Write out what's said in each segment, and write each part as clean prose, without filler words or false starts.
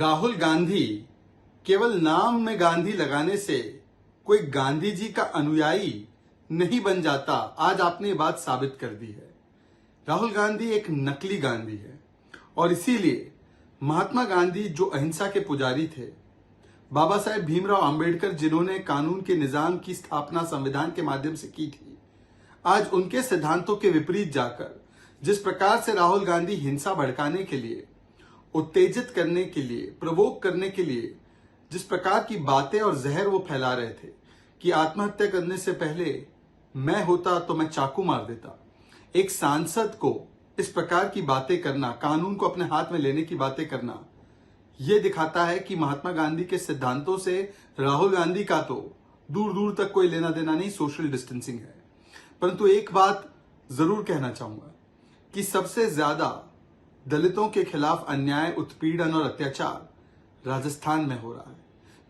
राहुल गांधी केवल नाम में गांधी लगाने से कोई गांधी जी का अनुयायी नहीं बन जाता। आज आपने ये बात साबित कर दी है। राहुल गांधी एक नकली गांधी है और इसीलिए महात्मा गांधी जो अहिंसा के पुजारी थे, बाबा साहेब भीमराव अंबेडकर जिन्होंने कानून के निजाम की स्थापना संविधान के माध्यम से की थी, आज उनके सिद्धांतों के विपरीत जाकर जिस प्रकार से राहुल गांधी हिंसा भड़काने के लिए, उत्तेजित करने के लिए, प्रवोक करने के लिए जिस प्रकार की बातें और जहर वो फैला रहे थे कि आत्महत्या करने से पहले मैं होता तो मैं चाकू मार देता, एक सांसद को इस प्रकार की बातें करना, कानून को अपने हाथ में लेने की बातें करना, यह दिखाता है कि महात्मा गांधी के सिद्धांतों से राहुल गांधी का तो दूर दूर तक कोई लेना देना नहीं, सोशल डिस्टेंसिंग है। परंतु एक बात जरूर कहना चाहूंगा कि सबसे ज्यादा दलितों के खिलाफ अन्याय, उत्पीड़न और अत्याचार राजस्थान में हो रहा है।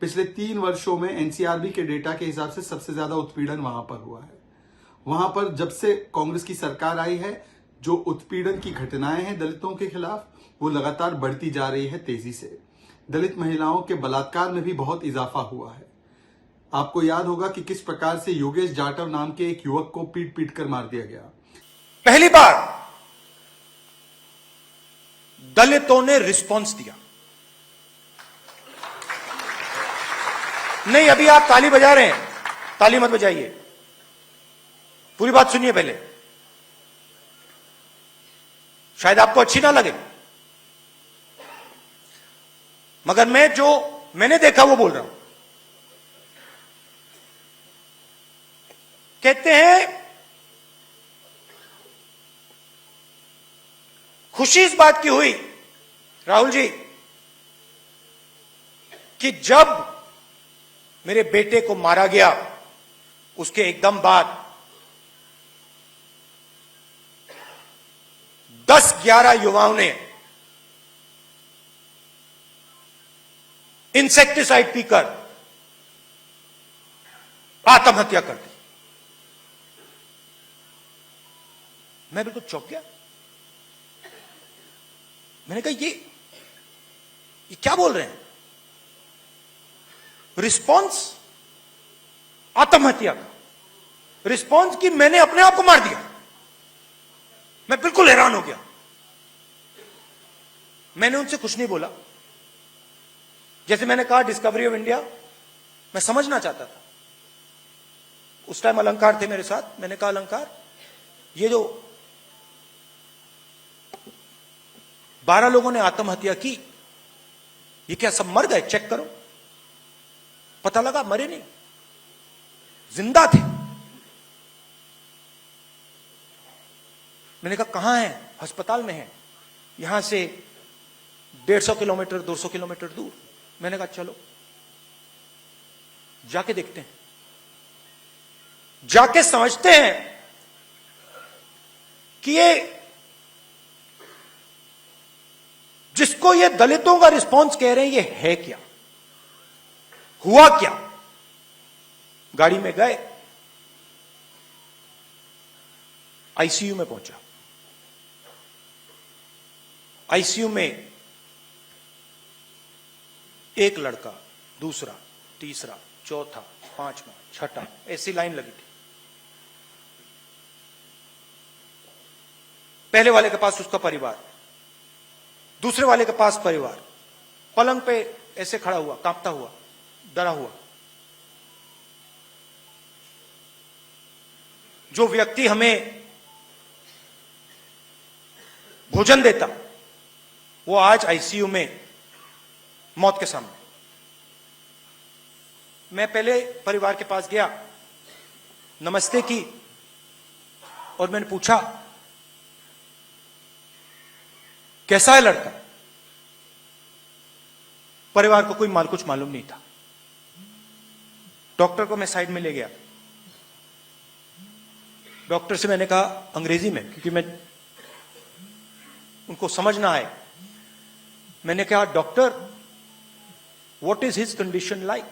पिछले 3 वर्षों में एनसीआरबी के डेटा के हिसाब से सबसे ज्यादा उत्पीड़न वहां पर हुआ है। वहां पर जब से कांग्रेस की सरकार आई है, जो उत्पीड़न की घटनाएं हैं दलितों के खिलाफ, वो लगातार बढ़ती जा रही है तेजी से। दलित महिलाओं के बलात्कार में भी बहुत इजाफा हुआ है। आपको याद होगा कि किस प्रकार से योगेश जाटव नाम के एक युवक को पीट पीट कर मार दिया गया। पहली बार दलितों ने रिस्पॉन्स दिया। नहीं, अभी आप ताली बजा रहे हैं, ताली मत बजाइए, पूरी बात सुनिए पहले, शायद आपको अच्छी ना लगे, मगर मैं जो मैंने देखा वो बोल रहा हूं। कहते हैं खुशी इस बात की हुई राहुल जी कि जब मेरे बेटे को मारा गया उसके एकदम बाद 10-11 युवाओं ने इंसेक्टिसाइड पीकर आत्महत्या कर दी। मैं बिल्कुल चौंक गया। मैंने कहा ये क्या बोल रहे हैं? रिस्पॉन्स आत्महत्या का, रिस्पॉन्स कि मैंने अपने आप को मार दिया। मैं बिल्कुल हैरान हो गया। मैंने उनसे कुछ नहीं बोला। जैसे मैंने कहा डिस्कवरी ऑफ इंडिया, मैं समझना चाहता था। उस टाइम अलंकार थे मेरे साथ। मैंने कहा अलंकार, ये जो 12 लोगों ने आत्महत्या की, ये क्या सब मर गए? चेक करो। पता लगा मरे नहीं, जिंदा थे। मैंने कहा कहां है? अस्पताल में है, यहां से 150 किलोमीटर 200 किलोमीटर दूर। मैंने कहा चलो जाके देखते हैं, जाके समझते हैं कि ये जिसको ये दलितों का रिस्पॉन्स कह रहे हैं, ये है क्या, हुआ क्या। गाड़ी में गए, आईसीयू में पहुंचा। आईसीयू में एक लड़का, दूसरा, तीसरा, चौथा, पांचवा, छठा, ऐसी लाइन लगी थी। पहले वाले के पास उसका परिवार, दूसरे वाले के पास परिवार, पलंग पे ऐसे खड़ा हुआ, कांपता हुआ, डरा हुआ। जो व्यक्ति हमें भोजन देता, वो आज आईसीयू में मौत के सामने। मैं पहले परिवार के पास गया, नमस्ते की, और मैंने पूछा कैसा है लड़का। परिवार को कुछ मालूम नहीं था। डॉक्टर को मैं साइड में ले गया। डॉक्टर से मैंने कहा अंग्रेजी में, क्योंकि मैं उनको समझ ना आए, मैंने कहा doctor what is his condition like.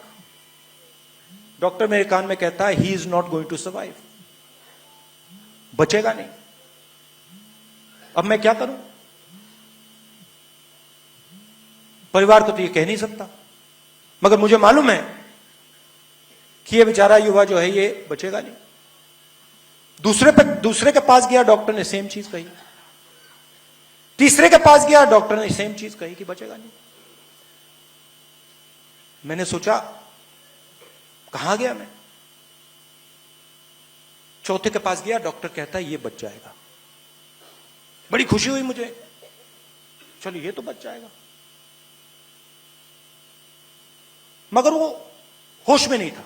Doctor मेरे कान में कहता है he is not going to survive, बचेगा नहीं। अब मैं क्या करूं? परिवार को तो ये कह नहीं सकता, मगर मुझे मालूम है कि ये बेचारा युवा जो है ये बचेगा नहीं। दूसरे के पास गया, डॉक्टर ने सेम चीज कही। तीसरे के पास गया, डॉक्टर ने सेम चीज कही कि बचेगा नहीं। मैंने सोचा कहां गया मैं। चौथे के पास गया, डॉक्टर कहता है ये बच जाएगा। बड़ी खुशी हुई मुझे, चलो ये तो बच जाएगा। मगर वो होश में नहीं था।